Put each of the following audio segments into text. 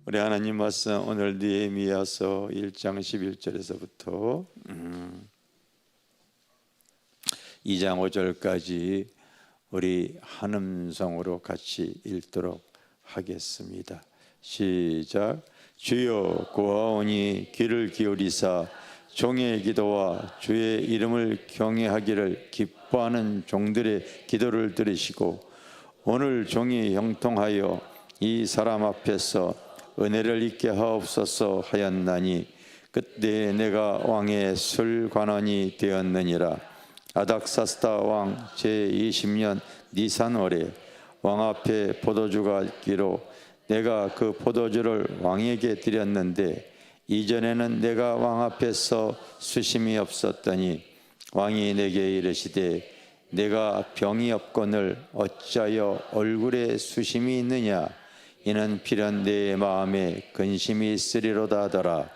우리 하나님 말씀 오늘 느헤미야서 1장 11절에서부터 2장 5절까지 우리 한 음성으로 같이 읽도록 하겠습니다. 시작. 주여 구하오니 귀를 기울이사 종의 기도와 주의 이름을 경외하기를 기뻐하는 종들의 기도를 들으시고 오늘 종이 형통하여 이 사람 앞에서 은혜를 입게 하옵소서 하였나니 그때 내가 왕의 술관원이 되었느니라. 아닥사스다 왕 제20년 니산월에 왕 앞에 포도주가 있기로 내가 그 포도주를 왕에게 드렸는데 이전에는 내가 왕 앞에서 수심이 없었더니 왕이 내게 이르시되 내가 병이 없거늘 어찌하여 얼굴에 수심이 있느냐. 이는 필연 내 마음에 근심이 있으리로다 하더라.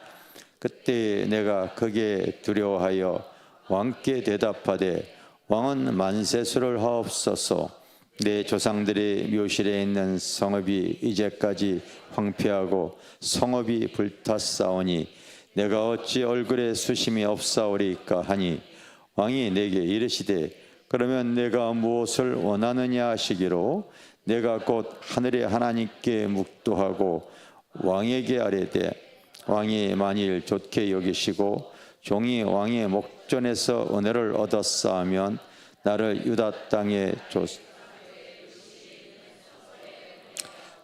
그때 내가 크게 두려워하여 왕께 대답하되 왕은 만세수를 하옵소서. 내 조상들의 묘실에 있는 성읍이 이제까지 황폐하고 성읍이 불탔사오니 내가 어찌 얼굴에 수심이 없사오리까 하니 왕이 내게 이르시되 그러면 내가 무엇을 원하느냐 하시기로 내가 곧 하늘의 하나님께 묵도하고 왕에게 아뢰되 왕이 만일 좋게 여기시고 종이 왕의 목전에서 은혜를 얻었사하면 나를 유다 땅에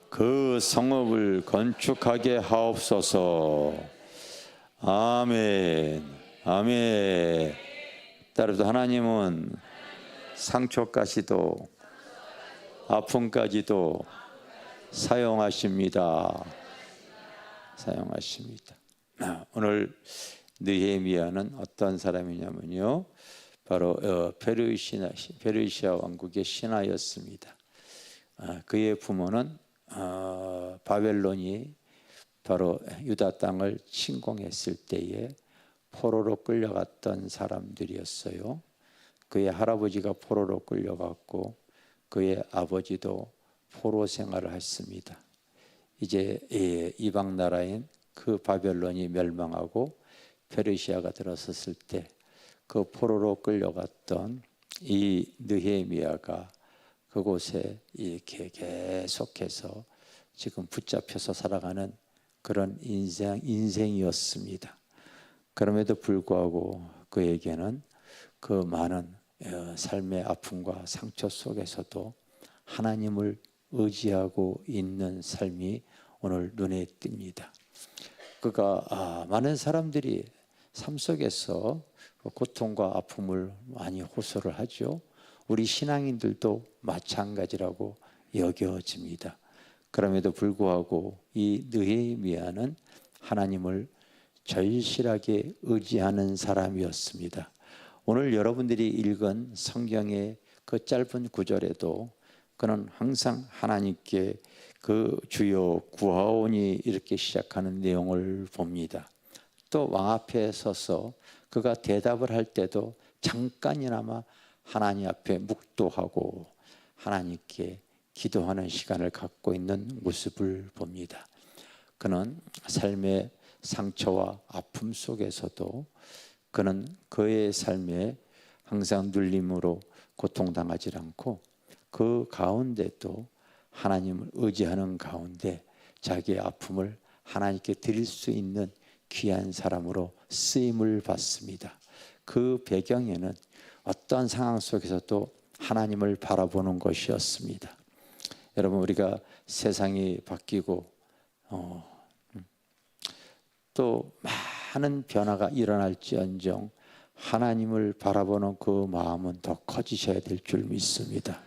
그 성읍을 건축하게 하옵소서. 아멘. 아멘. 따라서 하나님은 상처까지도 아픔까지도 사용하십니다. 오늘 느헤미야는 어떤 사람이냐면요, 바로 페르시아 왕국의 신하였습니다. 그의 부모는 바벨론이 바로 유다 땅을 침공했을 때에 포로로 끌려갔던 사람들이었어요. 그의 할아버지가 포로로 끌려갔고 그의 아버지도 포로 생활을 했습니다. 이제 이방 나라인 그 바벨론이 멸망하고 페르시아가 들어섰을 때 그 포로로 끌려갔던 이 느헤미야가 그곳에 이렇게 계속해서 지금 붙잡혀서 살아가는 그런 인생이었습니다. 그럼에도 불구하고 그에게는 그 많은 삶의 아픔과 상처 속에서도 하나님을 의지하고 있는 삶이 오늘 눈에 띕니다. 그가 많은 사람들이 삶 속에서 고통과 아픔을 많이 호소를 하죠. 우리 신앙인들도 마찬가지라고 여겨집니다. 그럼에도 불구하고 이 느헤미야는 하나님을 절실하게 의지하는 사람이었습니다. 오늘 여러분들이 읽은 성경의 그 짧은 구절에도 그는 항상 하나님께 그 주여 구하오니 이렇게 시작하는 내용을 봅니다. 또 왕 앞에 서서 그가 대답을 할 때도 잠깐이나마 하나님 앞에 묵도하고 하나님께 기도하는 시간을 갖고 있는 모습을 봅니다. 그는 삶의 상처와 아픔 속에서도 그는 그의 삶에 항상 눌림으로 고통당하지 않고 그 가운데도 하나님을 의지하는 가운데 자기의 아픔을 하나님께 드릴 수 있는 귀한 사람으로 쓰임을 받습니다. 그 배경에는 어떤 상황 속에서도 하나님을 바라보는 것이었습니다. 여러분, 우리가 세상이 바뀌고 또 많은 변화가 일어날지언정 하나님을 바라보는 그 마음은 더 커지셔야 될 줄 믿습니다.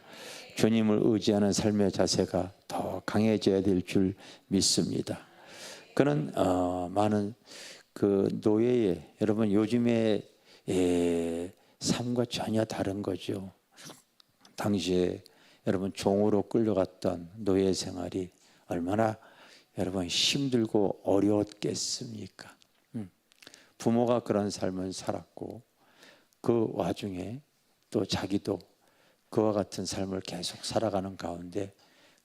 주님을 의지하는 삶의 자세가 더 강해져야 될 줄 믿습니다. 그는 많은 그 노예의, 여러분 요즘의 삶과 전혀 다른 거죠. 당시에 여러분 종으로 끌려갔던 노예 생활이 얼마나 여러분 힘들고 어려웠겠습니까? 부모가 그런 삶을 살았고 그 와중에 또 자기도 그와 같은 삶을 계속 살아가는 가운데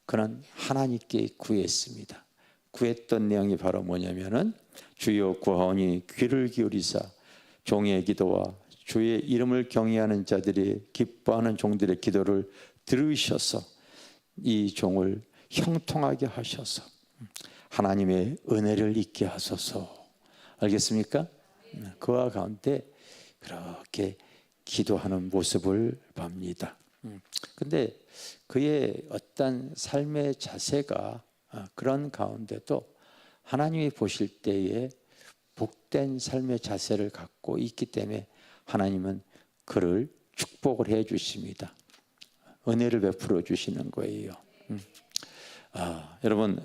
그는 하나님께 구했습니다. 구했던 내용이 바로 뭐냐면은 주여 구하오니 귀를 기울이사 종의 기도와 주의 이름을 경외하는 자들이 기뻐하는 종들의 기도를 들으셔서 이 종을 형통하게 하셔서 하나님의 은혜를 잊게 하소서. 알겠습니까? 그와 가운데 그렇게 기도하는 모습을 봅니다. 근데 그의 어떤 삶의 자세가 그런 가운데도 하나님이 보실 때에 복된 삶의 자세를 갖고 있기 때문에 하나님은 그를 축복을 해 주십니다. 은혜를 베풀어 주시는 거예요. 여러분,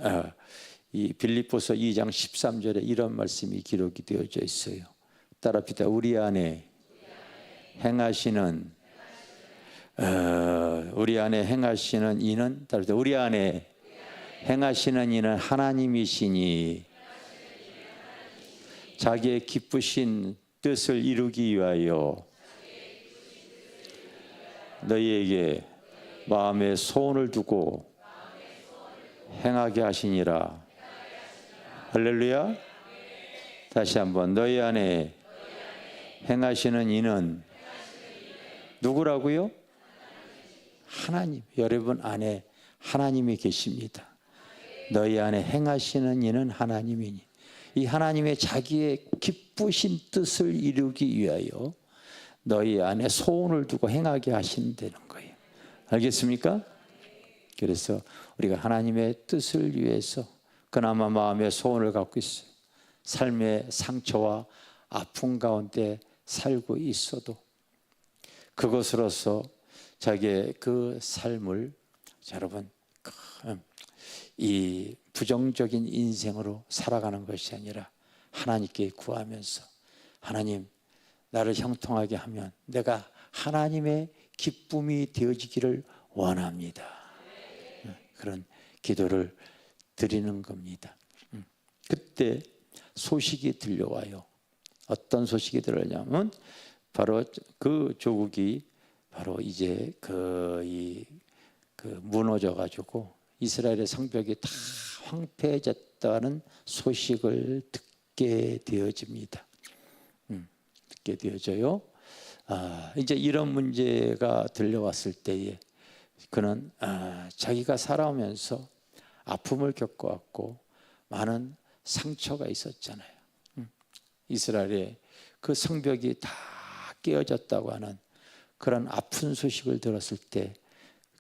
이 빌립보서 2장 13절에 이런 말씀이 기록이 되어져 있어요. 따라합시다. 우리 안에 행하시는 이는 따라합시다. 우리 안에 행하시는 이는 하나님이시니 자기의 기쁘신 뜻을 이루기 위하여 너희에게 마음에 소원을 두고 행하게 하시니라. 할렐루야. 다시 한번, 너희 안에 행하시는 이는 누구라고요? 하나님. 여러분 안에 하나님이 계십니다. 너희 안에 행하시는 이는 하나님이니, 이 하나님의 자기의 기쁘신 뜻을 이루기 위하여 너희 안에 소원을 두고 행하게 하신다는 거예요. 알겠습니까? 그래서 우리가 하나님의 뜻을 위해서 그나마 마음의 소원을 갖고 있어요. 삶의 상처와 아픔 가운데 살고 있어도 그것으로서 자기의 그 삶을, 여러분, 이 부정적인 인생으로 살아가는 것이 아니라 하나님께 구하면서, 하나님 나를 형통하게 하면 내가 하나님의 기쁨이 되어지기를 원합니다. 그런 기도를 드리는 겁니다. 그때 소식이 들려와요. 어떤 소식이 들려오냐면 바로 그 조국이 바로 이제 무너져 가지고 이스라엘의 성벽이 다 황폐해졌다는 소식을 듣게 되어집니다. 듣게 되어져요. 이제 이런 문제가 들려왔을 때에 그는 자기가 살아오면서 아픔을 겪어왔고 많은 상처가 있었잖아요. 이스라엘의 그 성벽이 다 깨어졌다고 하는 그런 아픈 소식을 들었을 때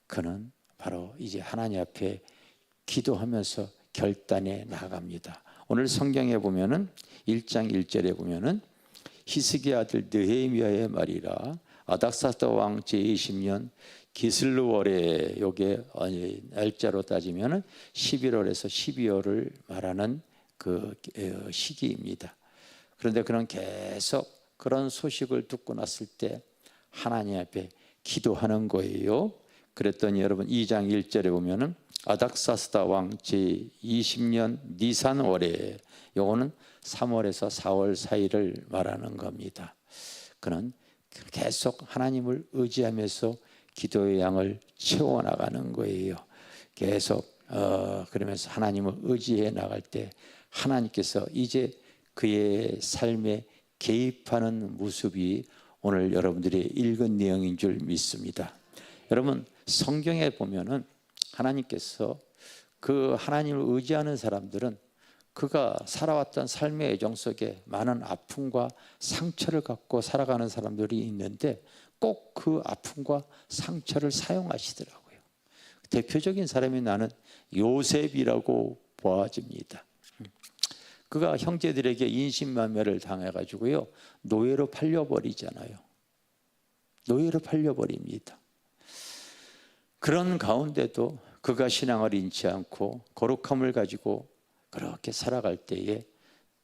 그는 바로 이제 하나님 앞에 기도하면서 결단에 나갑니다. 오늘 성경에 보면은 1장 1절에 보면은 히스기야 아들 느헤미야의 말이라 아닥사스다 왕 제20년 기슬루월에, 요게 날짜로 따지면은 11월에서 12월을 말하는 그 시기입니다. 그런데 그는 계속 그런 소식을 듣고 났을 때 하나님 앞에 기도하는 거예요. 그랬더니 여러분 2장 1절에 보면은 아닥사스다 왕 제20년 니산월에, 요거는 3월에서 4월 사이를 말하는 겁니다. 그는 계속 하나님을 의지하면서 기도의 양을 채워나가는 거예요. 계속 그러면서 하나님을 의지해 나갈 때 하나님께서 이제 그의 삶에 개입하는 모습이 오늘 여러분들이 읽은 내용인 줄 믿습니다. 여러분 성경에 보면은 하나님께서 그 하나님을 의지하는 사람들은 그가 살아왔던 삶의 애정 속에 많은 아픔과 상처를 갖고 살아가는 사람들이 있는데 꼭 그 아픔과 상처를 사용하시더라고요. 대표적인 사람이 나는 요셉이라고 보아집니다. 그가 형제들에게 인신만매를 당해가지고요 노예로 팔려버리잖아요. 노예로 팔려버립니다. 그런 가운데도 그가 신앙을 잃지 않고 거룩함을 가지고 그렇게 살아갈 때에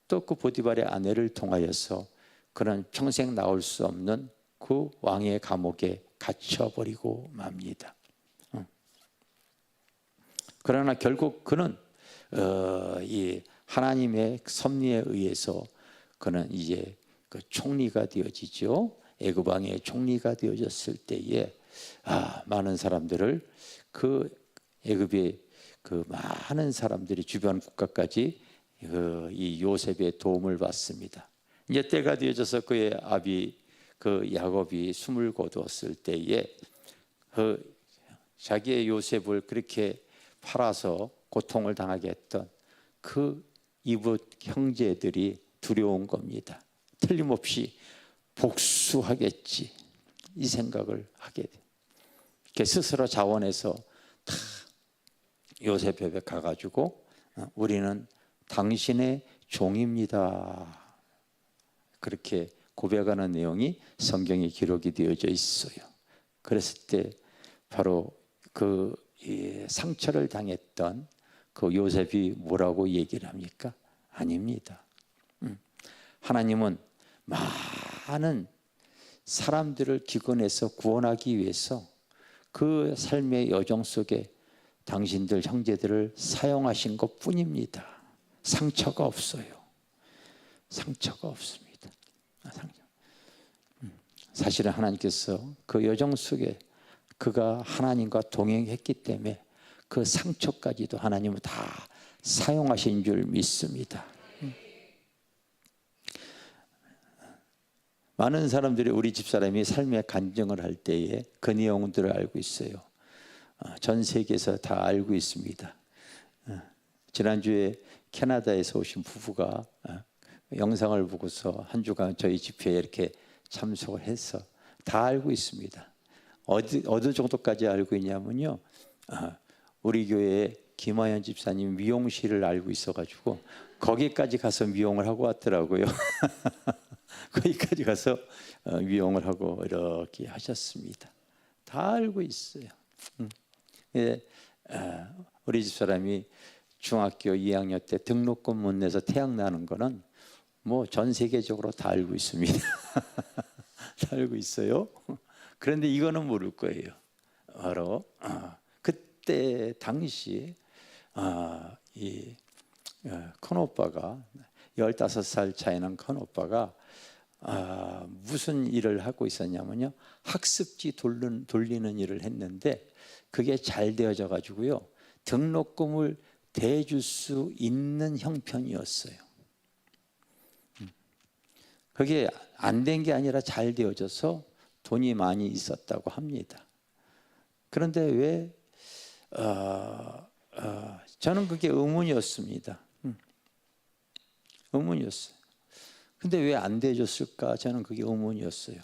또 그 보디발의 아내를 통하여서 그는 평생 나올 수 없는 그 왕의 감옥에 갇혀버리고 맙니다. 그러나 결국 그는 이 하나님의 섭리에 의해서 그는 이제 그 총리가 되어지죠. 애굽 왕의 총리가 되어졌을 때에 많은 사람들을 그 애굽의 그 많은 사람들이 주변 국가까지 이 요셉의 도움을 받습니다. 이제 때가 되어져서 그의 아비 그 야곱이 숨을 거두었을 때에 그 자기의 요셉을 그렇게 팔아서 고통을 당하게 했던 그 이웃 형제들이 두려운 겁니다. 틀림없이 복수하겠지 이 생각을 하게 돼. 스스로 자원해서 다 요셉 옆에 가가지고 우리는 당신의 종입니다. 그렇게 고백하는 내용이 성경에 기록이 되어져 있어요. 그랬을 때 바로 그 상처를 당했던 그 요셉이 뭐라고 얘기를 합니까? 아닙니다. 하나님은 많은 사람들을 기근에서 구원하기 위해서 그 삶의 여정 속에 당신들 형제들을 사용하신 것 뿐입니다. 상처가 없어요. 상처가 없습니다. 사실은 하나님께서 그 여정 속에 그가 하나님과 동행했기 때문에 그 상처까지도 하나님은 다 사용하신 줄 믿습니다. 많은 사람들이 우리 집사람이 삶의 간증을 할 때에 그 내용들을 알고 있어요. 전 세계에서 다 알고 있습니다. 지난주에 캐나다에서 오신 부부가 영상을 보고서 한 주간 저희 집회에 이렇게 참석을 해서 다 알고 있습니다. 어느 정도까지 알고 있냐면요, 우리 교회에 김하연 집사님 미용실을 알고 있어가지고 거기까지 가서 미용을 하고 왔더라고요. 거기까지 가서 미용을 하고 이렇게 하셨습니다. 다 알고 있어요. 우리 집사람이 중학교 2학년 때 등록금 못 내서 태양 나는 거는 뭐 전 세계적으로 다 알고 있습니다. 다 알고 있어요. 그런데 이거는 모를 거예요. 바로 그때 당시 이 큰오빠가 15살 차이는 큰오빠가 무슨 일을 하고 있었냐면요, 학습지 돌리는 일을 했는데 그게 잘 되어져 가지고요 등록금을 대줄 수 있는 형편이었어요. 그게 안 된 게 아니라 잘 되어져서 돈이 많이 있었다고 합니다. 그런데 왜 저는 그게 의문이었습니다. 의문이었어요. 근데 왜 안 대줬을까? 저는 그게 의문이었어요.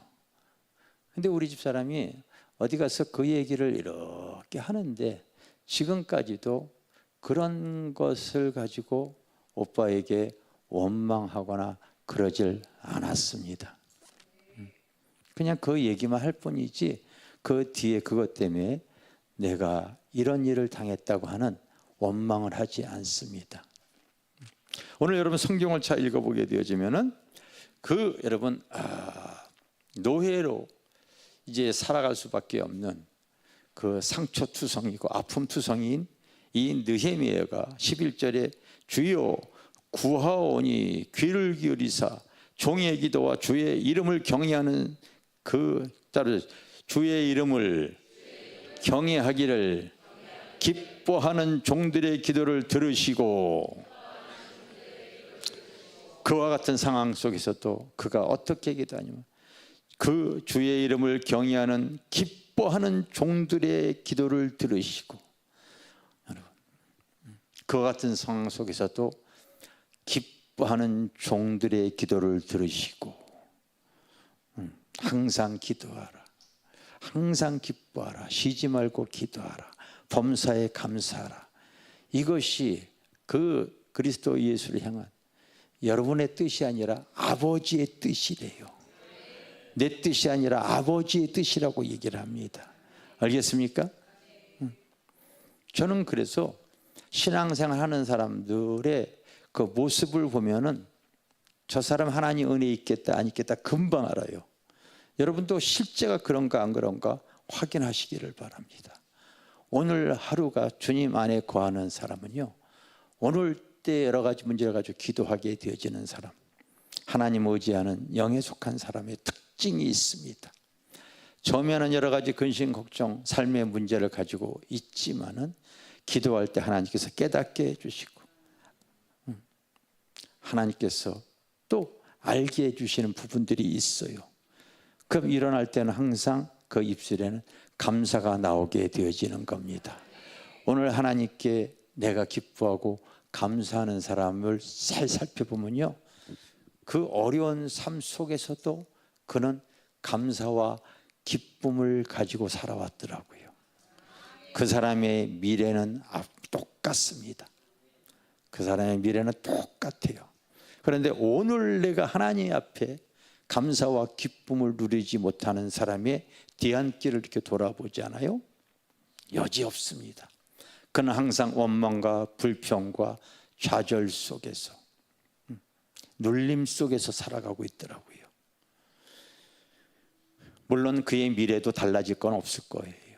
근데 우리 집사람이 어디 가서 그 얘기를 이렇게 하는데 지금까지도 그런 것을 가지고 오빠에게 원망하거나 그러질 않았습니다. 그냥 그 얘기만 할 뿐이지 그 뒤에 그것 때문에 내가 이런 일을 당했다고 하는 원망을 하지 않습니다. 오늘 여러분 성경을 잘 읽어보게 되어지면은 여러분 노예로 이제 살아갈 수밖에 없는 그 상처투성이고 아픔투성이인 이 느헤미야가 11절에 주여 구하오니 귀를 기울이사 종의 기도와 주의 이름을 경외하는 따로 주의 이름을 경외하기를 기뻐하는 종들의 기도를 들으시고, 그와 같은 상황 속에서도 그가 어떻게 기도하냐면 그 주의 이름을 경외하는 기뻐하는 종들의 기도를 들으시고, 그와 같은 상황 속에서도 기뻐하는 종들의 기도를 들으시고, 항상 기도하라, 항상 기뻐하라, 쉬지 말고 기도하라, 범사에 감사하라. 이것이 그 그리스도 예수를 향한 여러분의 뜻이 아니라 아버지의 뜻이래요. 내 뜻이 아니라 아버지의 뜻이라고 얘기를 합니다. 알겠습니까? 저는 그래서 신앙생활 하는 사람들의 그 모습을 보면은 저 사람 하나님 은혜 있겠다 안 있겠다 금방 알아요. 여러분도 실제가 그런가 안 그런가 확인하시기를 바랍니다. 오늘 하루가 주님 안에 거하는 사람은요, 오늘 때 여러 가지 문제를 가지고 기도하게 되어지는 사람, 하나님 의지하는 영에 속한 사람의 특징이 있습니다. 처음에는 여러 가지 근심 걱정 삶의 문제를 가지고 있지만은 기도할 때 하나님께서 깨닫게 해주시고 하나님께서 또 알게 해주시는 부분들이 있어요. 그럼 일어날 때는 항상 그 입술에는 감사가 나오게 되어지는 겁니다. 오늘 하나님께 내가 기뻐하고 감사하는 사람을 잘 살펴보면요, 그 어려운 삶 속에서도 그는 감사와 기쁨을 가지고 살아왔더라고요. 그 사람의 미래는 똑같습니다. 그 사람의 미래는 똑같아요. 그런데 오늘 내가 하나님 앞에 감사와 기쁨을 누리지 못하는 사람의 뒤안길을 이렇게 돌아보지 않아요? 여지없습니다. 그는 항상 원망과 불평과 좌절 속에서, 눌림 속에서 살아가고 있더라고요. 물론 그의 미래도 달라질 건 없을 거예요.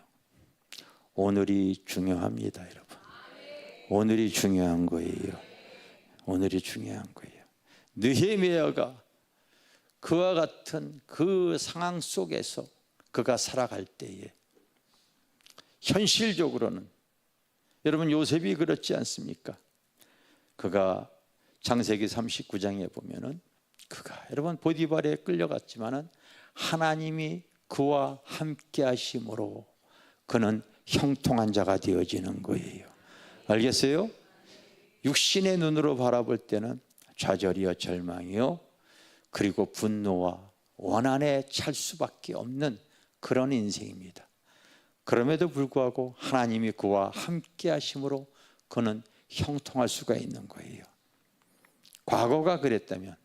오늘이 중요합니다, 여러분. 오늘이 중요한 거예요. 오늘이 중요한 거예요. 느헤미야가 그와 같은 그 상황 속에서 그가 살아갈 때에 현실적으로는 여러분 요셉이 그렇지 않습니까? 그가 창세기 39장에 보면은 그가 여러분 보디발에 끌려갔지만은 하나님이 그와 함께 하심으로 그는 형통한 자가 되어지는 거예요. 알겠어요? 육신의 눈으로 바라볼 때는 좌절이요 절망이요 그리고 분노와 원한에 찰 수밖에 없는 그런 인생입니다. 그럼에도 불구하고 하나님이 그와 함께 하심으로 그는 형통할 수가 있는 거예요. 과거가 그랬다면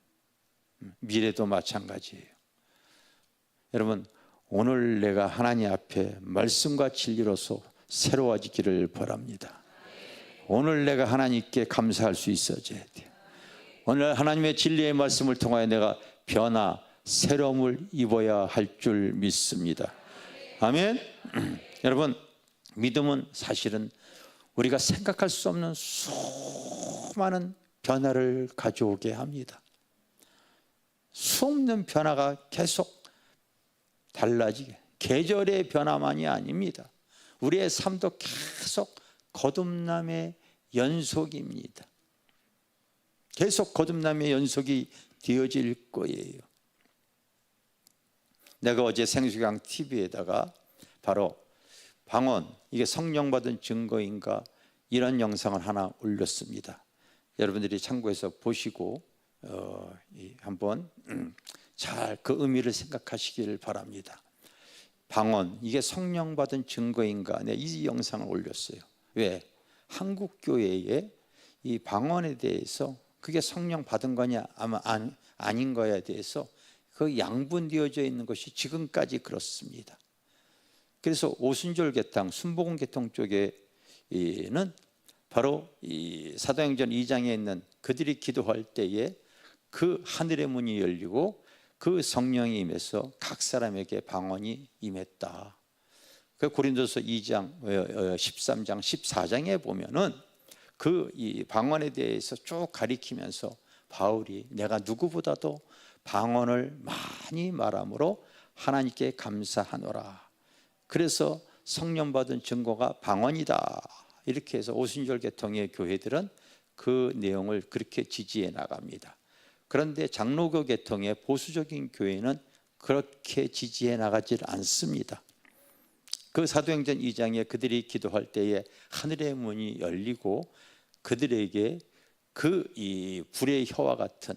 미래도 마찬가지예요. 여러분, 오늘 내가 하나님 앞에 말씀과 진리로서 새로워지기를 바랍니다. 오늘 내가 하나님께 감사할 수 있어져야 돼요. 오늘 하나님의 진리의 말씀을 통하여 내가 변화, 새로움을 입어야 할 줄 믿습니다. 아멘. 여러분, 믿음은 사실은 우리가 생각할 수 없는 수많은 변화를 가져오게 합니다. 수없는 변화가 계속 달라지게, 계절의 변화만이 아닙니다. 우리의 삶도 계속 거듭남의 연속입니다. 계속 거듭남의 연속이 되어질 거예요. 내가 어제 생수강 TV에다가 바로 방언, 이게 성령 받은 증거인가, 이런 영상을 하나 올렸습니다. 여러분들이 참고해서 보시고 한번 잘 그 의미를 생각하시길 바랍니다. 방언, 이게 성령 받은 증거인가? 네, 이 영상을 올렸어요. 왜? 한국 교회에 이 방언에 대해서 그게 성령 받은 거냐 아마 아닌 거에 대해서 그 양분되어져 있는 것이 지금까지 그렇습니다. 그래서 오순절 계통, 순복음 계통 쪽에는 바로 이 사도행전 2장에 있는 그들이 기도할 때에 그 하늘의 문이 열리고 그 성령이 임해서 각 사람에게 방언이 임했다. 그 고린도서 2장, 13장, 14장에 보면은 그 이 방언에 대해서 쭉 가리키면서 바울이 내가 누구보다도 방언을 많이 말함으로 하나님께 감사하노라. 그래서 성령 받은 증거가 방언이다. 이렇게 해서 오순절 계통의 교회들은 그 내용을 그렇게 지지해 나갑니다. 그런데 장로교 계통의 보수적인 교회는 그렇게 지지해 나가질 않습니다. 그 사도행전 2장에 그들이 기도할 때에 하늘의 문이 열리고 그들에게 그 이 불의 혀와 같은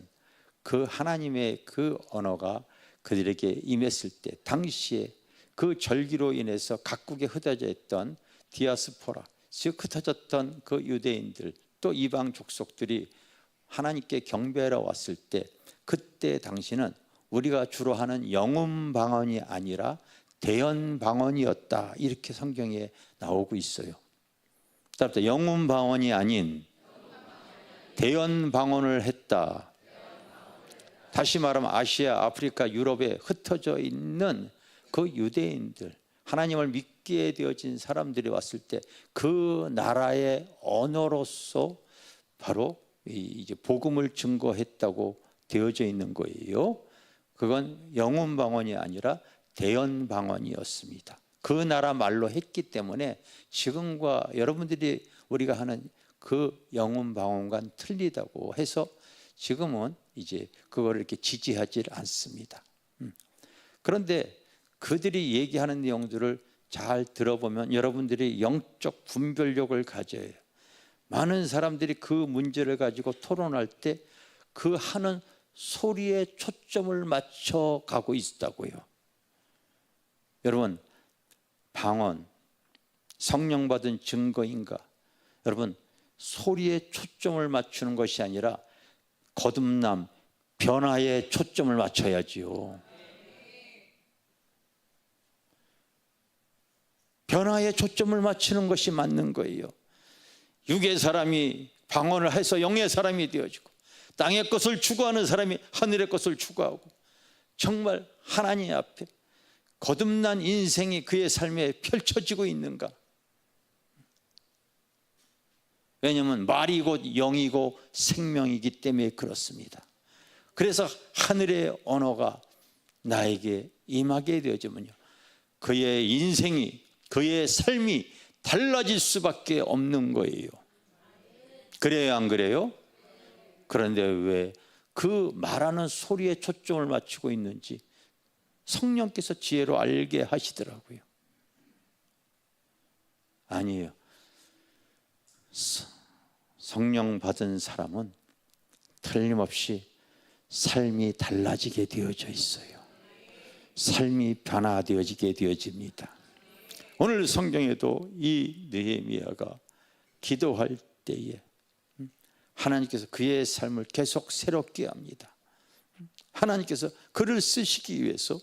그 하나님의 그 언어가 그들에게 임했을 때, 당시에 그 절기로 인해서 각국에 흩어져 있던 디아스포라, 즉 흩어졌던 그 유대인들 또 이방 족속들이 하나님께 경배하러 왔을 때, 그때 당시는 우리가 주로 하는 영음 방언이 아니라 대언 방언이었다. 이렇게 성경에 나오고 있어요. 따라서 영음 방언이 아닌 대언 방언을 했다. 다시 말하면 아시아, 아프리카, 유럽에 흩어져 있는 그 유대인들, 하나님을 믿게 되어진 사람들이 왔을 때 그 나라의 언어로서 바로 이제 복음을 증거했다고 되어져 있는 거예요. 그건 영혼 방언이 아니라 대언 방언이었습니다. 그 나라 말로 했기 때문에 지금과 여러분들이 우리가 하는 그 영혼 방언과는 틀리다고 해서 지금은 이제 그거를 이렇게 지지하지 않습니다. 그런데 그들이 얘기하는 내용들을 잘 들어보면 여러분들이 영적 분별력을 가져야 해요. 많은 사람들이 그 문제를 가지고 토론할 때 그 하는 소리에 초점을 맞춰 가고 있다고요. 여러분, 방언, 성령 받은 증거인가? 여러분, 소리에 초점을 맞추는 것이 아니라 거듭남, 변화에 초점을 맞춰야지요. 변화에 초점을 맞추는 것이 맞는 거예요. 육의 사람이 방언을 해서 영의 사람이 되어지고, 땅의 것을 추구하는 사람이 하늘의 것을 추구하고, 정말 하나님 앞에 거듭난 인생이 그의 삶에 펼쳐지고 있는가? 왜냐하면 말이 곧 영이고 생명이기 때문에 그렇습니다. 그래서 하늘의 언어가 나에게 임하게 되어지면요, 그의 인생이, 그의 삶이 달라질 수밖에 없는 거예요. 그래요, 안 그래요? 그런데 왜 그 말하는 소리에 초점을 맞추고 있는지 성령께서 지혜로 알게 하시더라고요. 아니에요. 성령 받은 사람은 틀림없이 삶이 달라지게 되어져 있어요. 삶이 변화되어지게 되어집니다. 오늘 성경에도 이 느헤미야가 기도할 때에 하나님께서 그의 삶을 계속 새롭게 합니다. 하나님께서 그를 쓰시기 위해서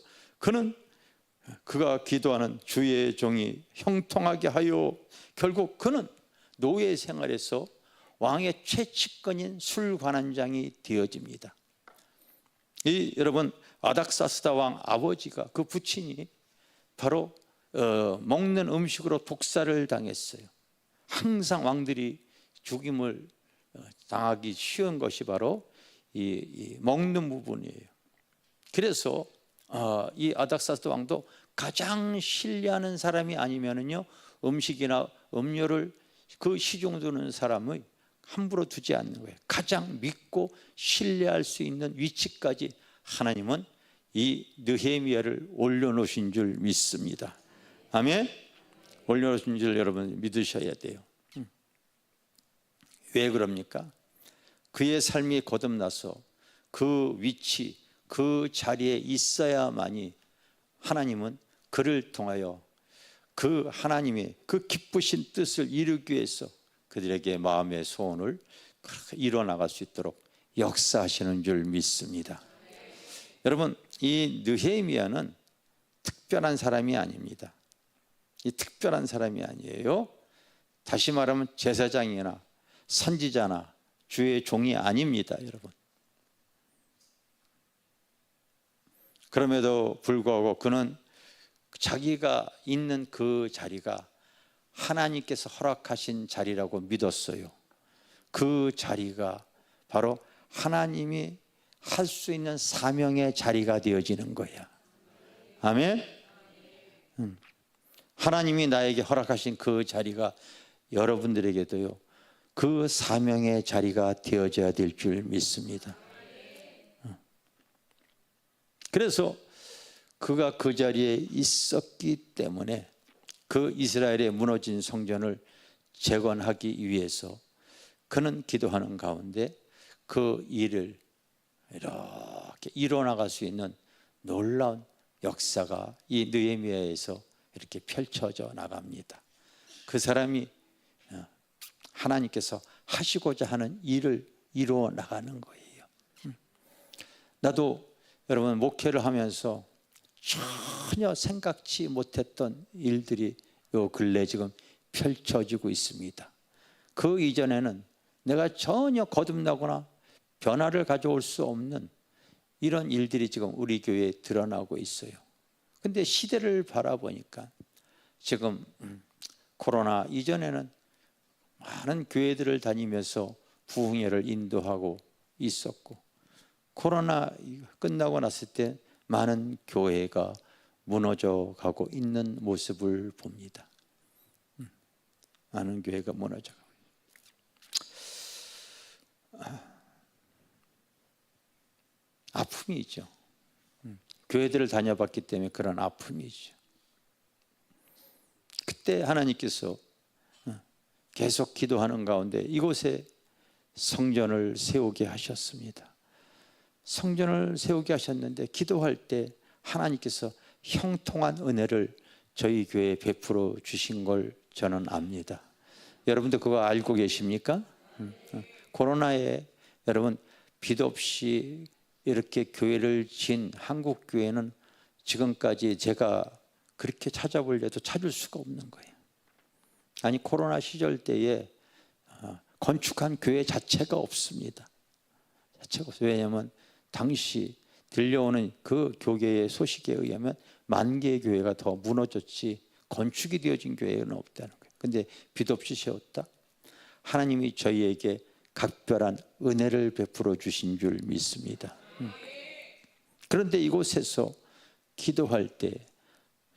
그가 기도하는 주의 종이 형통하게 하여, 결국 그는 노예 생활에서 왕의 최측근인 술관원장이 되어집니다. 여러분, 아닥사스다 왕 아버지가, 그 부친이 바로 먹는 음식으로 독살을 당했어요. 항상 왕들이 죽임을 당하기 쉬운 것이 바로 이 먹는 부분이에요. 그래서 이 아닥사스다 왕도 가장 신뢰하는 사람이 아니면은요, 음식이나 음료를 그 시중 두는 사람을 함부로 두지 않는 거예요. 가장 믿고 신뢰할 수 있는 위치까지 하나님은 이 느헤미야를 올려놓으신 줄 믿습니다. 아멘. 올려놓으신 줄 여러분 믿으셔야 돼요. 왜 그럽니까? 그의 삶이 거듭나서 그 위치, 그 자리에 있어야만이 하나님은 그를 통하여 그 하나님의 그 기쁘신 뜻을 이루기 위해서 그들에게 마음의 소원을 이뤄나갈 수 있도록 역사하시는 줄 믿습니다. 여러분, 이 느헤미야는 특별한 사람이 아닙니다. 이 특별한 사람이 아니에요. 다시 말하면 제사장이나 선지자나 주의 종이 아닙니다, 여러분. 그럼에도 불구하고 그는 자기가 있는 그 자리가 하나님께서 허락하신 자리라고 믿었어요. 그 자리가 바로 하나님이 할 수 있는 사명의 자리가 되어지는 거야. 아멘. 하나님이 나에게 허락하신 그 자리가 여러분들에게도요, 그 사명의 자리가 되어져야 될 줄 믿습니다. 그래서 그가 그 자리에 있었기 때문에 그 이스라엘의 무너진 성전을 재건하기 위해서 그는 기도하는 가운데 그 일을 이렇게 이뤄나갈 수 있는 놀라운 역사가 이 느헤미야에서 이렇게 펼쳐져 나갑니다. 그 사람이 하나님께서 하시고자 하는 일을 이루어 나가는 거예요. 나도 여러분 목회를 하면서 전혀 생각지 못했던 일들이 요 근래 지금 펼쳐지고 있습니다. 그 이전에는 내가 전혀 거듭나거나 변화를 가져올 수 없는 이런 일들이 지금 우리 교회에 드러나고 있어요. 근데 시대를 바라보니까 지금 코로나 이전에는 많은 교회들을 다니면서 부흥회를 인도하고 있었고, 코로나 끝나고 났을 때 많은 교회가 무너져 가고 있는 모습을 봅니다. 많은 교회가 무너져 가고. 아픔이죠. 교회들을 다녀봤기 때문에 그런 아픔이죠. 그때 하나님께서 계속 기도하는 가운데 이곳에 성전을 세우게 하셨습니다. 성전을 세우게 하셨는데 기도할 때 하나님께서 형통한 은혜를 저희 교회에 베풀어 주신 걸 저는 압니다. 여러분들 그거 알고 계십니까? 코로나에 여러분 빚 없이 이렇게 교회를 지은 한국 교회는 지금까지 제가 그렇게 찾아보려도 찾을 수가 없는 거예요. 아니 코로나 시절 때에 건축한 교회 자체가 없습니다. 자체가 없어요. 왜냐하면 당시 들려오는 그 교계의 소식에 의하면 10,000개의 교회가 더 무너졌지 건축이 되어진 교회는 없다는 거예요. 근데 빚 없이 세웠다? 하나님이 저희에게 각별한 은혜를 베풀어 주신 줄 믿습니다. 그런데 이곳에서 기도할 때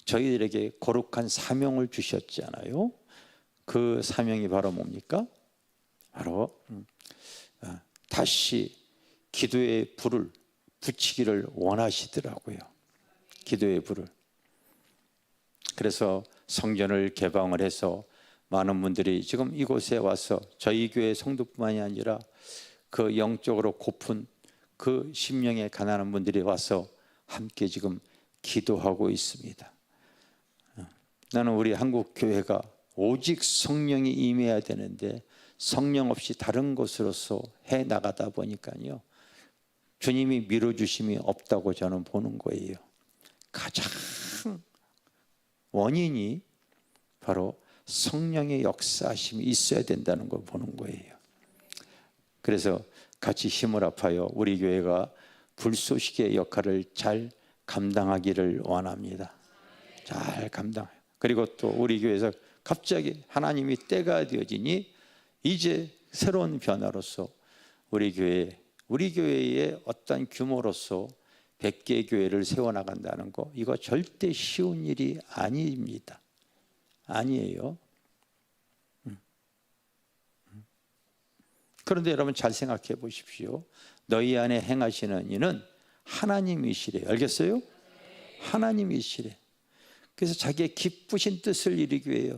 저희들에게 거룩한 사명을 주셨잖아요. 그 사명이 바로 뭡니까? 바로 다시 기도의 불을 붙이기를 원하시더라고요. 기도의 불을. 그래서 성전을 개방을 해서 많은 분들이 지금 이곳에 와서 저희 교회 성도뿐만이 아니라 그 영적으로 고픈 그 심령에 가난한 분들이 와서 함께 지금 기도하고 있습니다. 나는 우리 한국 교회가 오직 성령이 임해야 되는데 성령 없이 다른 것으로서 해 나가다 보니까요, 주님이 밀어주심이 없다고 저는 보는 거예요. 가장 원인이 바로 성령의 역사하심이 있어야 된다는 걸 보는 거예요. 그래서 같이 힘을 합하여 우리 교회가 불쏘시개의 역할을 잘 감당하기를 원합니다. 잘 감당해요. 그리고 또 우리 교회에서 갑자기 하나님이 때가 되어지니 이제 새로운 변화로서 우리 교회의 어떤 규모로서 100개 교회를 세워나간다는 거, 이거 절대 쉬운 일이 아닙니다. 아니에요. 그런데 여러분 잘 생각해 보십시오. 너희 안에 행하시는 이는 하나님이시래. 알겠어요? 하나님이시래. 그래서 자기의 기쁘신 뜻을 이루기 위해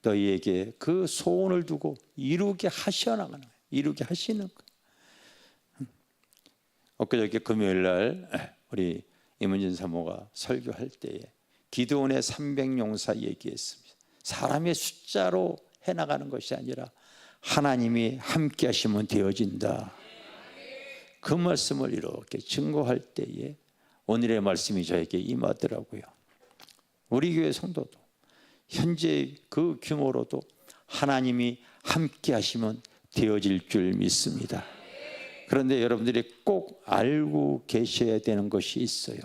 너희에게 그 소원을 두고 이루게 하셔나가는 거예요. 이루게 하시는 거예요. 엊그저께 금요일 날 우리 임은진 사모가 설교할 때에 기드온의 300용사 얘기했습니다. 사람의 숫자로 해나가는 것이 아니라 하나님이 함께 하시면 되어진다. 그 말씀을 이렇게 증거할 때에 오늘의 말씀이 저에게 임하더라고요. 우리 교회 성도도 현재 그 규모로도 하나님이 함께 하시면 되어질 줄 믿습니다. 그런데 여러분들이 꼭 알고 계셔야 되는 것이 있어요.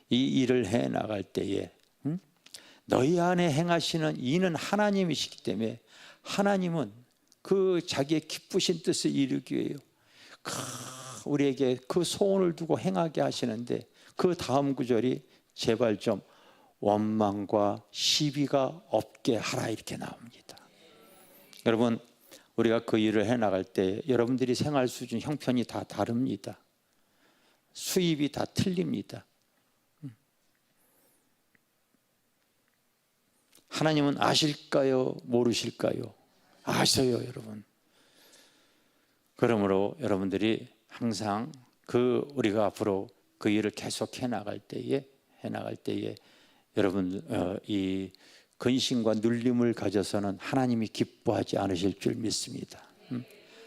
이 일을 해 나갈 때에 너희 안에 행하시는 이는 하나님이시기 때문에 하나님은 그 자기의 기쁘신 뜻을 이루기 위해 우리에게 그 소원을 두고 행하게 하시는데, 그 다음 구절이 제발 좀 원망과 시비가 없게 하라 이렇게 나옵니다. 여러분, 우리가 그 일을 해나갈 때 여러분들이 생활 수준, 형편이 다 다릅니다. 수입이 다 틀립니다. 하나님은 아실까요? 모르실까요? 아셔요, 여러분. 그러므로 여러분들이 항상 우리가 앞으로 그 일을 계속 해나갈 때에 여러분 이 근심과 눌림을 가져서는 하나님이 기뻐하지 않으실 줄 믿습니다.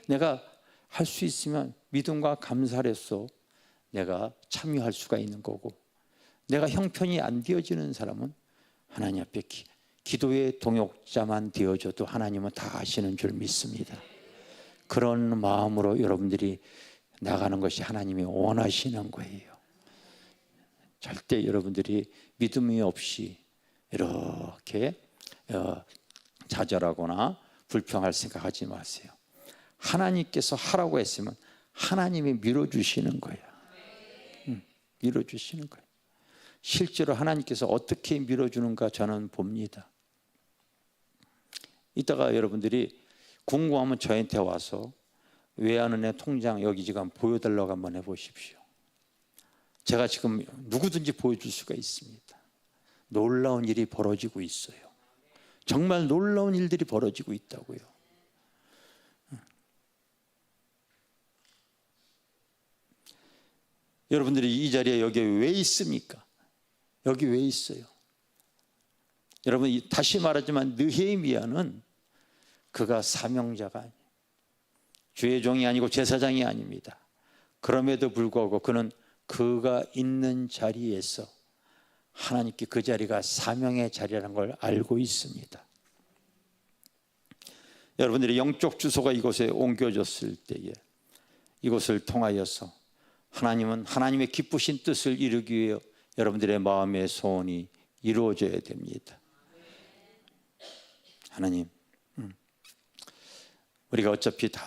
내가 할 수 있으면 믿음과 감사로서 내가 참여할 수가 있는 거고, 내가 형편이 안 되어지는 사람은 하나님 앞에 기도의 동역자만 되어줘도 하나님은 다 아시는 줄 믿습니다. 그런 마음으로 여러분들이 나가는 것이 하나님이 원하시는 거예요. 절대 여러분들이 믿음이 없이 이렇게 좌절하거나 불평할 생각하지 마세요. 하나님께서 하라고 했으면 하나님이 밀어주시는 거예요. 밀어주시는 거예요. 실제로 하나님께서 어떻게 밀어주는가 저는 봅니다. 이따가 여러분들이 궁금하면 저한테 와서 외환은행 통장 여기 지금 보여달라고 한번 해보십시오. 제가 지금 누구든지 보여줄 수가 있습니다. 놀라운 일이 벌어지고 있어요. 정말 놀라운 일들이 벌어지고 있다고요. 여러분들이 이 자리에 여기 왜 있습니까? 여기 왜 있어요? 여러분, 다시 말하지만 느헤미야는 그가 사명자가 아니에요. 주의 종이 아니고 제사장이 아닙니다. 그럼에도 불구하고 그는 그가 있는 자리에서 하나님께 그 자리가 사명의 자리라는 걸 알고 있습니다. 여러분들이 영적 주소가 이곳에 옮겨졌을 때에 이곳을 통하여서 하나님은 하나님의 기쁘신 뜻을 이루기 위해 여러분들의 마음의 소원이 이루어져야 됩니다. 하나님, 우리가 어차피 다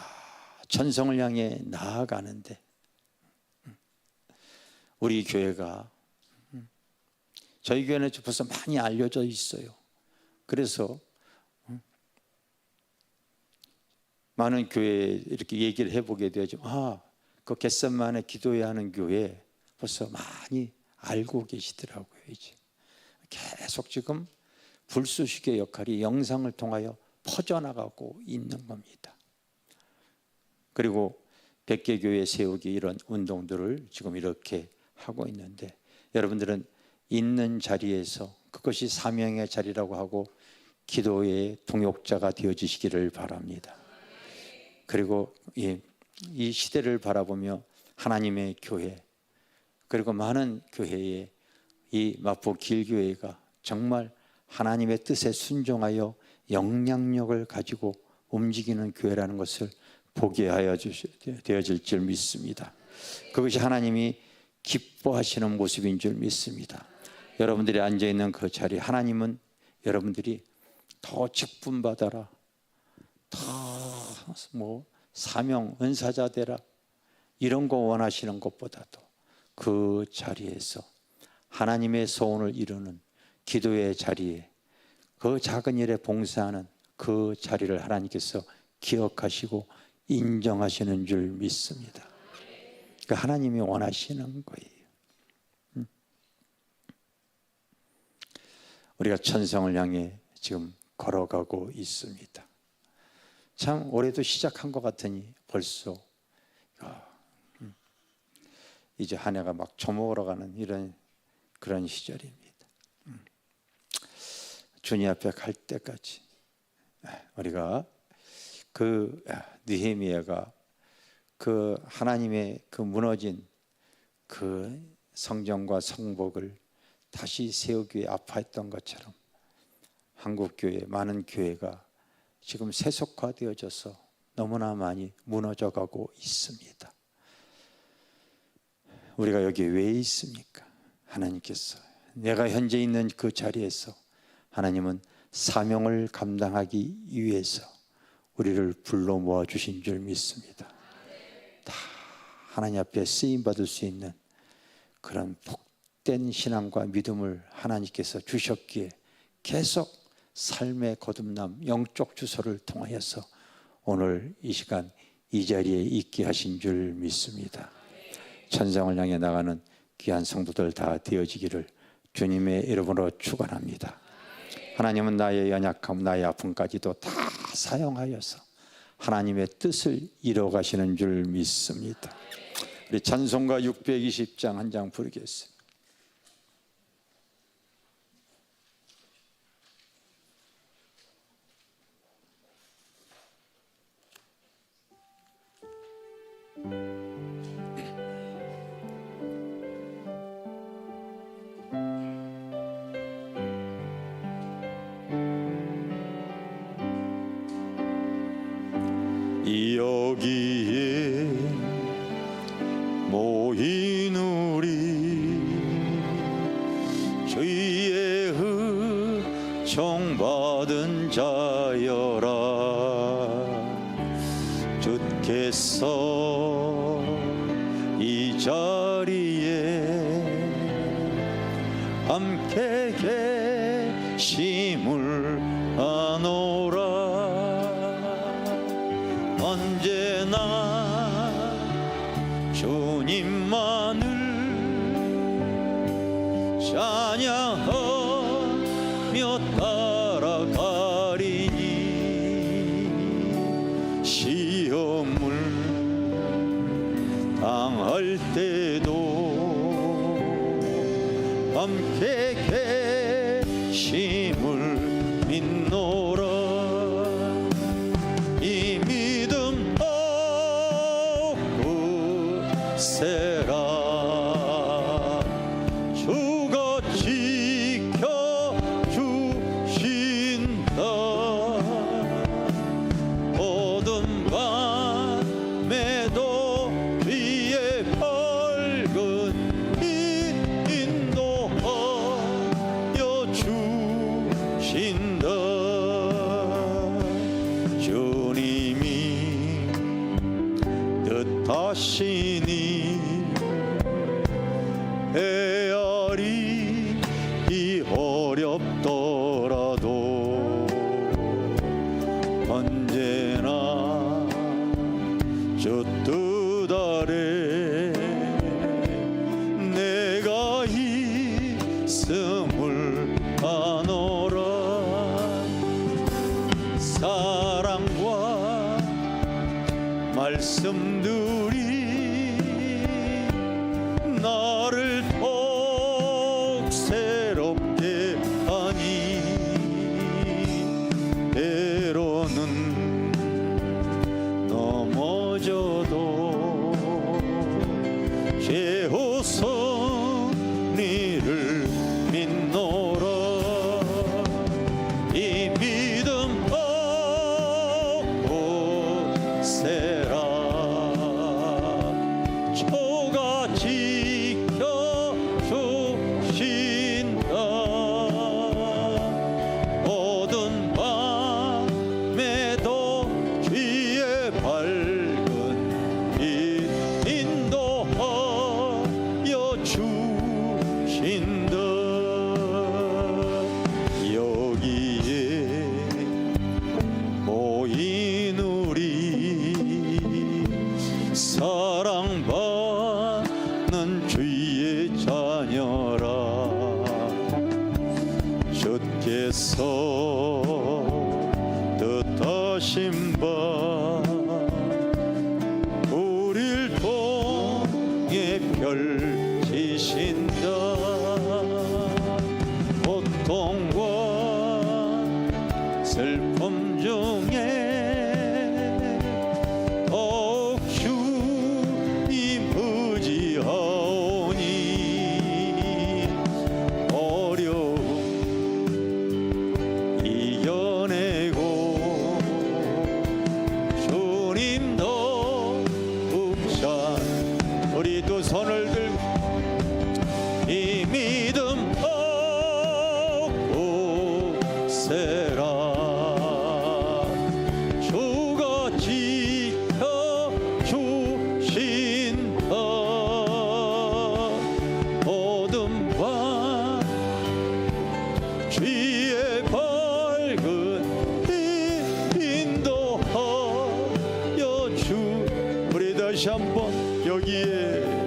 천성을 향해 나아가는데 우리 교회가, 저희 교회는 벌써 많이 알려져 있어요. 그래서 많은 교회에 이렇게 얘기를 해보게 되죠. 그 겟셋만에 기도해야 하는 교회 벌써 많이 알고 계시더라고요. 이제 계속 지금 불쏘시개 역할이 영상을 통하여 퍼져나가고 있는 겁니다. 그리고 100개 교회 세우기 이런 운동들을 지금 이렇게 하고 있는데 여러분들은 있는 자리에서 그것이 사명의 자리라고 하고 기도의 동역자가 되어주시기를 바랍니다. 그리고 이 시대를 바라보며 하나님의 교회, 그리고 많은 교회에 이 마포 길교회가 정말 하나님의 뜻에 순종하여 영향력을 가지고 움직이는 교회라는 것을 보게 하여 되어질 줄 믿습니다. 그것이 하나님이 기뻐하시는 모습인 줄 믿습니다. 여러분들이 앉아있는 그 자리, 하나님은 여러분들이 더 직분받아라, 더 사명 은사자 되라, 이런 거 원하시는 것보다도 그 자리에서 하나님의 소원을 이루는 기도의 자리에, 그 작은 일에 봉사하는 그 자리를 하나님께서 기억하시고 인정하시는 줄 믿습니다. 그 하나님이 원하시는 거예요. 우리가 천성을 향해 지금 걸어가고 있습니다. 참 올해도 시작한 것 같으니 벌써 이제 한 해가 막 저물어 가는 이런 그런 시절입니다. 주님 앞에 갈 때까지 우리가 그 느헤미야가 그 하나님의 그 무너진 그 성전과 성복을 다시 세우기 위해 아파했던 것처럼 한국 교회, 많은 교회가 지금 세속화되어져서 너무나 많이 무너져가고 있습니다. 우리가 여기 왜 있습니까? 하나님께서, 내가 현재 있는 그 자리에서 하나님은 사명을 감당하기 위해서 우리를 불러 모아 주신 줄 믿습니다. 다 하나님 앞에 쓰임 받을 수 있는 그런 복된 신앙과 믿음을 하나님께서 주셨기에 계속 삶의 거듭남, 영적 주소를 통하여서 오늘 이 시간 이 자리에 있게 하신 줄 믿습니다. 천상을 향해 나가는 귀한 성도들 다 되어지기를 주님의 이름으로 축원합니다. 하나님은 나의 연약함, 나의 아픔까지도 다 사용하여서 하나님의 뜻을 이루어 가시는 줄 믿습니다. 우리 찬송가 620장 한 장 부르겠습니다. 여기에 모인 우리 주의 흠정받은 자여라. 주께서 이 자리에 함께 계심을 아노라. 언제나 주님만을 찬양하며 따라가리니 시험을 당할 때도 함께 계심을 믿노라. 이 믿음 얻고 세라. 주가 지켜주신다. 어두운 밤에도 뒤에 밝은 인도하여 주신다. 주님이 뜻하시니 헤아리 이 어렵더라도 언제나 주 뜻 아래 내가 있음을 아노라. 사랑과 말씀들이 나를 더욱 새롭게 하니 때로는 넘어져도 최후선이를 믿노라. 이 믿음 얻고 세라. 주가 지켜주신다. 어두운 밤에도 뒤에 밝은 빛 인도하여 주신다. 여기에 모인 우리 사랑받는 주의 자녀라. 주께서 뜻하신 바 우릴 통해 펼치신다. 고통과 슬픔 중에 더욱 주님 의지하오니 어려움 이겨내고 주님도 욱찬 우리 두 손을 들고 이 믿음 얻고 세라. 주가 지켜주신다. 어두운 밤 주의 밝은 빛 인도하여 주. 우리 다시 한번 여기에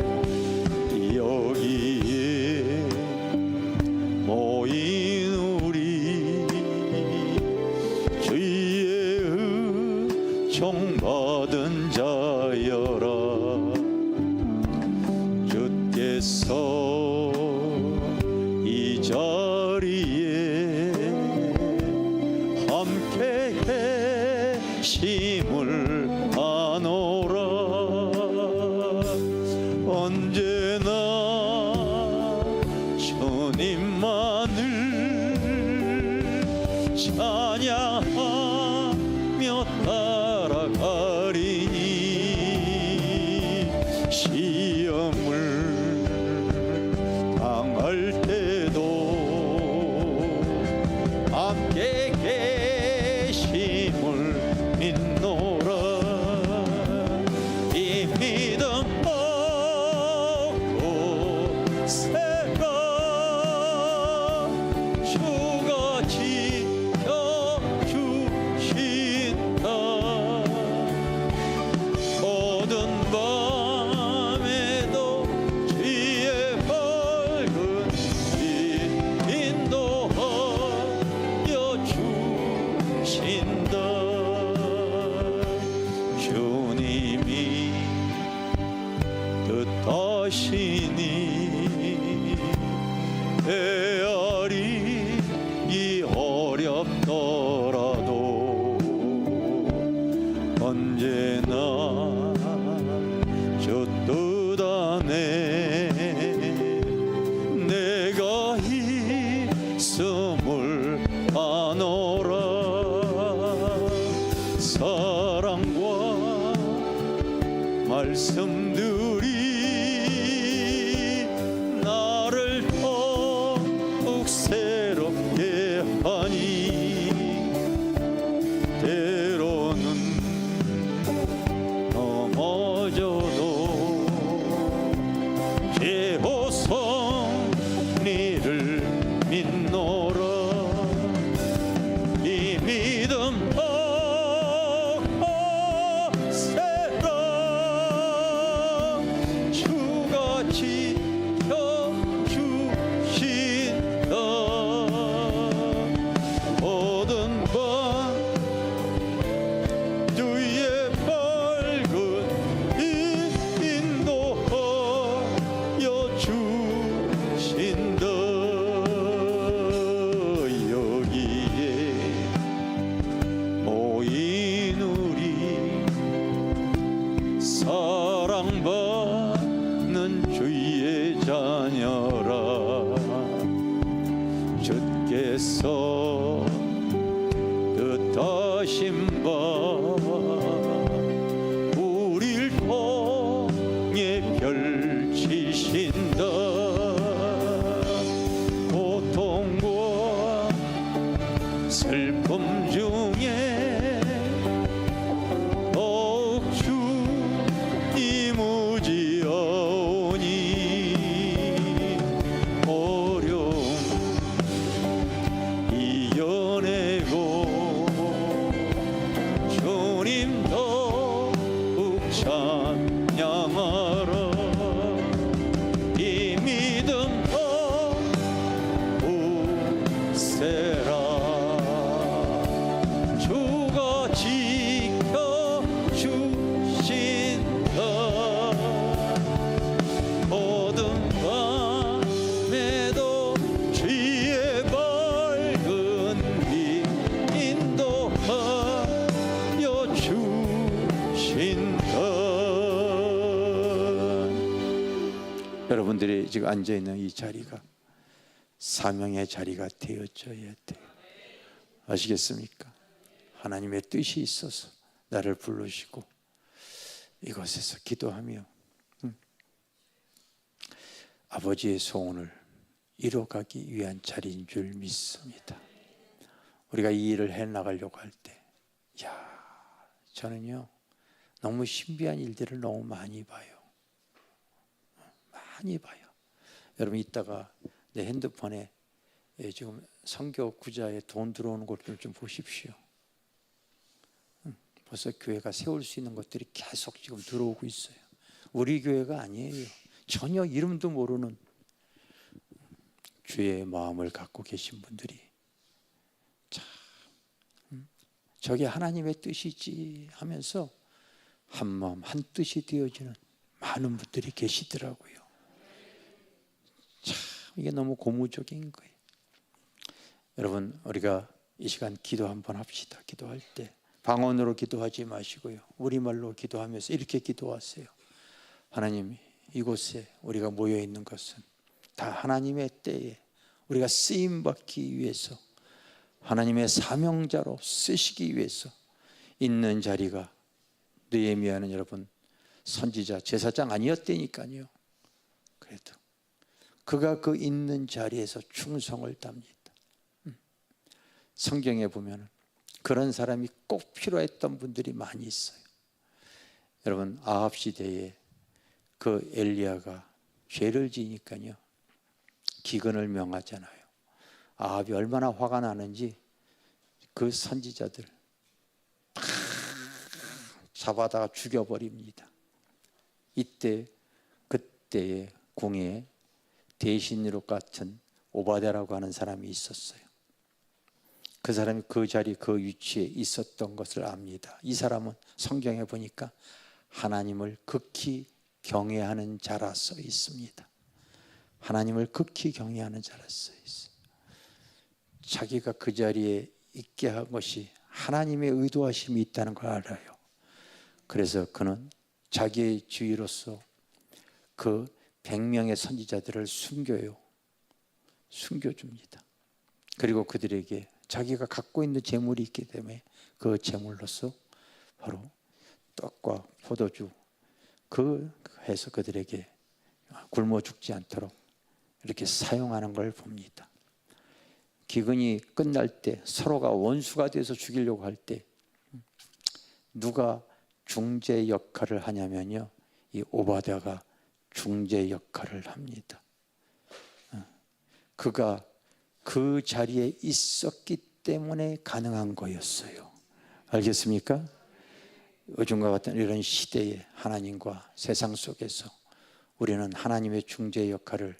모인 우리 주의 은총받은 자여라. 주께서 이 자리에 함께 계심을 아노라. 언제나 주님만을 찬양하며 따라가리니 시험을 당할 때도 함께 계심을 믿노라. 이 믿음 얻고 세라. 주가 지켜주신다. 어두운 밤에 하시니 배알이 이 어렵더라도 언제나 젖듯 하네. 내가 있음을 아노라. 사랑과 말씀들이 나를 더욱 새롭게 하니 때로는 넘어져도 제호성리를 믿노라. 이 믿음 주가 지켜주신다. 모든 밤 주의 밝은 인도하여 주신다. 여기에 모인 우리 사랑받는 주의 자녀라. 주께서 뜻하신 바 우릴 통해 펼치신다. 고통과 슬픔 중에 더욱 주님 의지하오니 어려움 이겨내고 주님 더욱 찬양하라. 이 믿음 굳세라. 주가 지켜주신다. 모든 밤에도 주의 밝은 빛 인도하여 주신다. 여러분들이 지금 앉아있는 이 자리가 사명의 자리가 되어져야 돼요. 아시겠습니까? 하나님의 뜻이 있어서 나를 부르시고 이곳에서 기도하며 아버지의 소원을 이뤄가기 위한 자리인 줄 믿습니다. 우리가 이 일을 해나가려고 할 때, 저는요 너무 신비한 일들을 너무 많이 봐요. 많이 봐요. 여러분 이따가 내 핸드폰에 지금 선교 구자에 돈 들어오는 것들 좀 보십시오. 벌써 교회가 세울 수 있는 것들이 계속 지금 들어오고 있어요. 우리 교회가 아니에요. 전혀 이름도 모르는 주의 마음을 갖고 계신 분들이 참 저게 하나님의 뜻이지 하면서 한 마음 한 뜻이 되어지는 많은 분들이 계시더라고요. 참 이게 너무 고무적인 거예요. 여러분 우리가 이 시간 기도 한번 합시다. 기도할 때 방언으로 기도하지 마시고요, 우리말로 기도하면서 이렇게 기도하세요. 하나님, 이곳에 우리가 모여 있는 것은 다 하나님의 때에 우리가 쓰임 받기 위해서, 하나님의 사명자로 쓰시기 위해서 있는 자리가, 느헤미야는 여러분 선지자 제사장 아니었다니까요. 그래도 그가 그 있는 자리에서 충성을 답니다. 성경에 보면 그런 사람이 꼭 필요했던 분들이 많이 있어요. 여러분 아합 시대에 그 엘리야가 죄를 지니까요 기근을 명하잖아요. 아합이 얼마나 화가 나는지 그 선지자들 다 잡아다가 죽여버립니다. 이때 그때의 궁에 대신으로 같은 오바댜라고 하는 사람이 있었어요. 그 사람이 그 자리 그 위치에 있었던 것을 압니다. 이 사람은 성경에 보니까 하나님을 극히 경외하는 자라 써 있습니다. 하나님을 극히 경외하는 자라 써 있어요. 자기가 그 자리에 있게 한 것이 하나님의 의도하심이 있다는 걸 알아요. 그래서 그는 자기의 주의로서 그 100명의 선지자들을 숨겨줍니다. 그리고 그들에게 자기가 갖고 있는 재물이 있기 때문에 그 재물로서 바로 떡과 포도주 해서 그들에게 굶어 죽지 않도록 이렇게 사용하는 걸 봅니다. 기근이 끝날 때 서로가 원수가 돼서 죽이려고 할 때 누가 중재 역할을 하냐면요, 이 오바댜가 중재 역할을 합니다. 그가 그 자리에 있었기 때문에 가능한 거였어요. 알겠습니까? 요즘과 같은 이런 시대에 하나님과 세상 속에서 우리는 하나님의 중재 역할을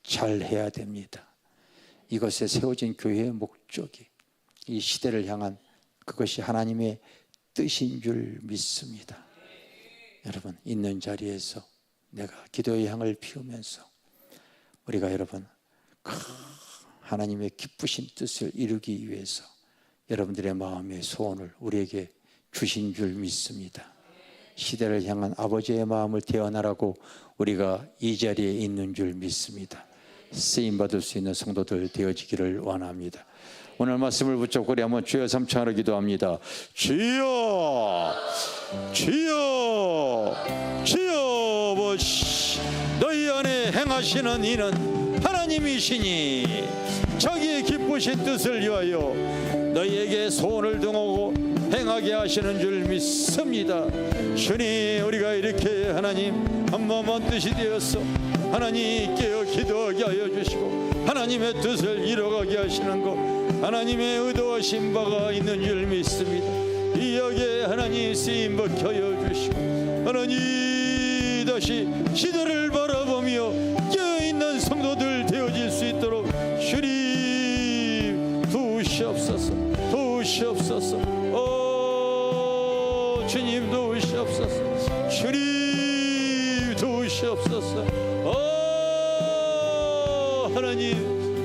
잘 해야 됩니다. 이것에 세워진 교회의 목적이 이 시대를 향한 그것이 하나님의 뜻인 줄 믿습니다. 여러분, 있는 자리에서 내가 기도의 향을 피우면서 우리가 여러분 하나님의 기쁘신 뜻을 이루기 위해서 여러분들의 마음의 소원을 우리에게 주신 줄 믿습니다. 시대를 향한 아버지의 마음을 태어나라고 우리가 이 자리에 있는 줄 믿습니다. 쓰임받을 수 있는 성도들 되어지기를 원합니다. 오늘 말씀을 붙잡고 우리 한번 주여 삼창하러 기도합니다. 주여, 주여, 주여 보시. 너희 안에 행하시는 이는 하나님이시니 자기의 기쁘신 뜻을 위하여 너희에게 소원을 등하고 행하게 하시는 줄 믿습니다. 주님, 우리가 이렇게 하나님 한 마음 한 뜻이 되어서 하나님께 기도하게 하여 주시고 하나님의 뜻을 이뤄가게 하시는 것, 하나님의 의도하신 바가 있는 줄 믿습니다. 이 역에 하나님 쓰임 받게 하여 주시고 하나님 다시 시대를 바라보며 깨어있는 성도들 되어질 수 있도록 주님 도우시옵소서, 도우시옵소서. 주님 도우시옵소서, 주님 도우시옵소서.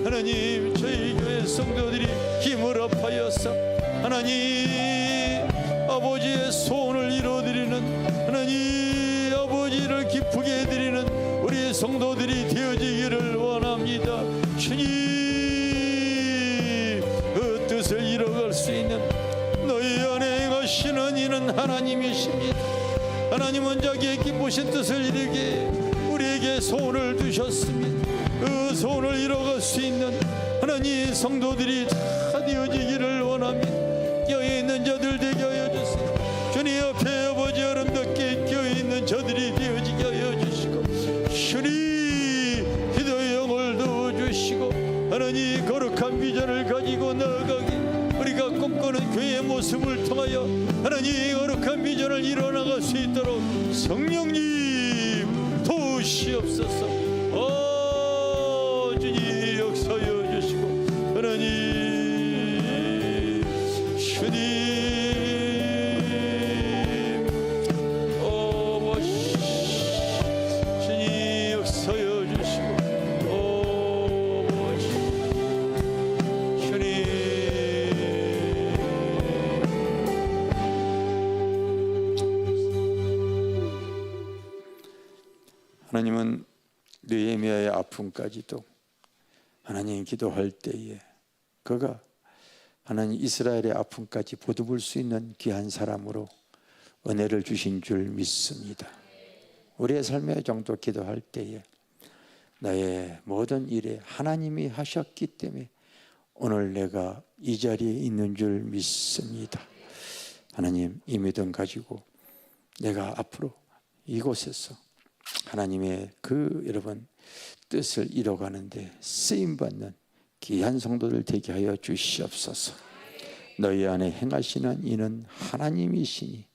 하나님 저희 교회 성도들이 힘을 합하여서 하나님 아버지의 소원을 이루어드리는 하나님 아버지를 기쁘게 해드리는 우리 성도들이 되어지기를 원합니다. 주님, 그 뜻을 이뤄갈 수 있는 너희 안에 행하시는 이는 하나님이십니다. 하나님은 자기의 기쁘신 뜻을 이루게 우리에게 소원을 두셨습니다. 그 소원을 이뤄갈 수 있는 하나님 성도들이 다 되어지기를 원합니다. 껴있는 자들 되게 하여 주세요. 주님 옆에 아버지 아름답게 껴있는 자들이 되어지게 하여 주시고 주님 기도의 영을 넣어주시고 하나님 거룩한 비전을 가지고 나아가기 우리가 꿈꾸는 교회의 모습을 통하여 하나님 거룩한 비전을 이뤄나갈 수 있도록 성령님 도우시옵소서. 주님 역사여 주시고 하나님 주님 주님 역사여 주시고 주님 하나님은 느헤미야의 아픔까지도 하나님 기도할 때에 그가 하나님 이스라엘의 아픔까지 보듬을 수 있는 귀한 사람으로 은혜를 주신 줄 믿습니다. 우리의 삶의 정도 기도할 때에 나의 모든 일에 하나님이 하셨기 때문에 오늘 내가 이 자리에 있는 줄 믿습니다. 하나님, 이 믿음 가지고 내가 앞으로 이곳에서 하나님의 그 여러분 뜻을 이뤄가는데 쓰임받는 귀한 성도들 되게 하여 주시옵소서. 너희 안에 행하시는 이는 하나님이시니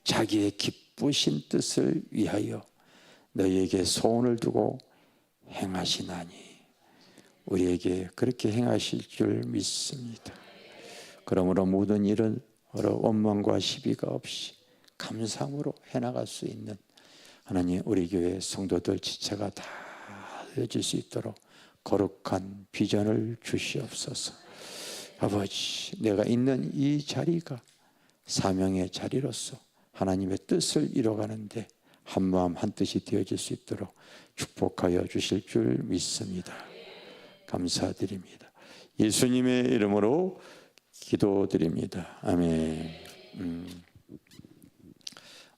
자기의 기쁘신 뜻을 위하여 너희에게 소원을 두고 행하시나니 우리에게 그렇게 행하실 줄 믿습니다. 그러므로 모든 일은 원망과 시비가 없이 감사함으로 해나갈 수 있는 하나님 우리 교회 성도들 지체가 다 되어질 수 있도록 거룩한 비전을 주시옵소서. 아버지, 내가 있는 이 자리가 사명의 자리로서 하나님의 뜻을 이뤄가는데 한마음 한뜻이 되어질 수 있도록 축복하여 주실 줄 믿습니다. 감사드립니다. 예수님의 이름으로 기도드립니다. 아멘.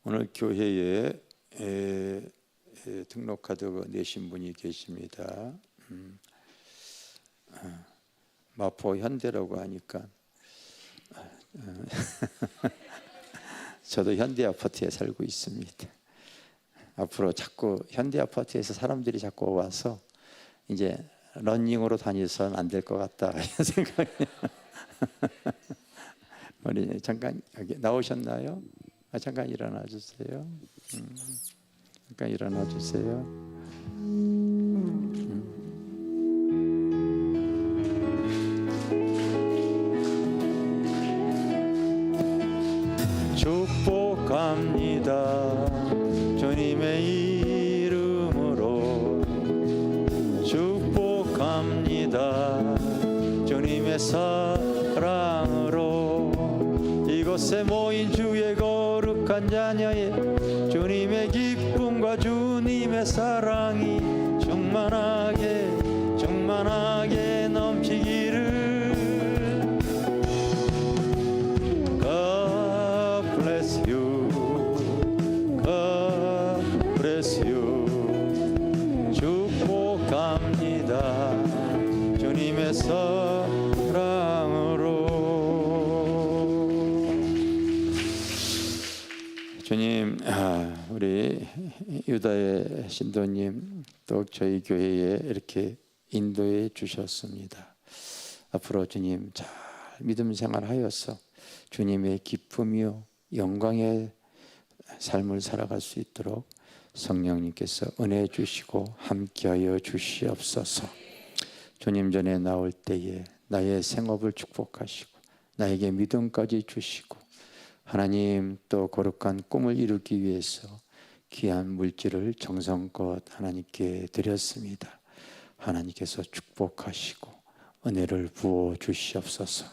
오늘 교회에 등록카드 내신 분이 계십니다. 마포 현대라고 하니까 저도 현대 아파트에 살고 있습니다. 앞으로 자꾸 현대 아파트에서 사람들이 자꾸 와서 이제 러닝으로 다니서는 안 될 것 같다 이런 생각이. 우리 잠깐 여기 나오셨나요? 잠깐 일어나 주세요. 잠깐 일어나 주세요. 축복합니다. 주님의 이름으로 축복합니다. 주님의 사랑으로 이곳에 모인 주의 거룩한 자녀의 주님의 기쁨과 주님의 사랑이 충만하게 넘치기를. God bless you. God bless you. 축복합니다. 주님의 사랑으로. 주님, 우리 유다의 신도님 또 저희 교회에 이렇게 인도해 주셨습니다. 앞으로 주님 잘 믿음 생활하여서 주님의 기쁨이요 영광의 삶을 살아갈 수 있도록 성령님께서 은혜 주시고 함께하여 주시옵소서. 주님 전에 나올 때에 나의 생업을 축복하시고 나에게 믿음까지 주시고 하나님 또 거룩한 꿈을 이루기 위해서 귀한 물질을 정성껏 하나님께 드렸습니다. 하나님께서 축복하시고 은혜를 부어 주시옵소서.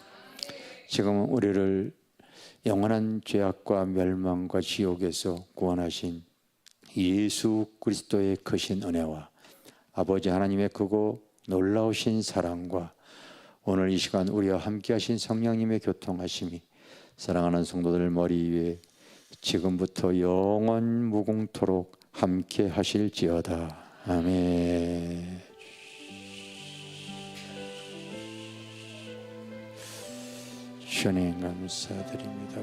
지금은 우리를 영원한 죄악과 멸망과 지옥에서 구원하신 예수 그리스도의 크신 은혜와 아버지 하나님의 크고 놀라우신 사랑과 오늘 이 시간 우리와 함께 하신 성령님의 교통하심이 사랑하는 성도들 머리 위에 지금부터 영원 무궁토록 함께 하실지어다. 아멘. 주님 감사드립니다.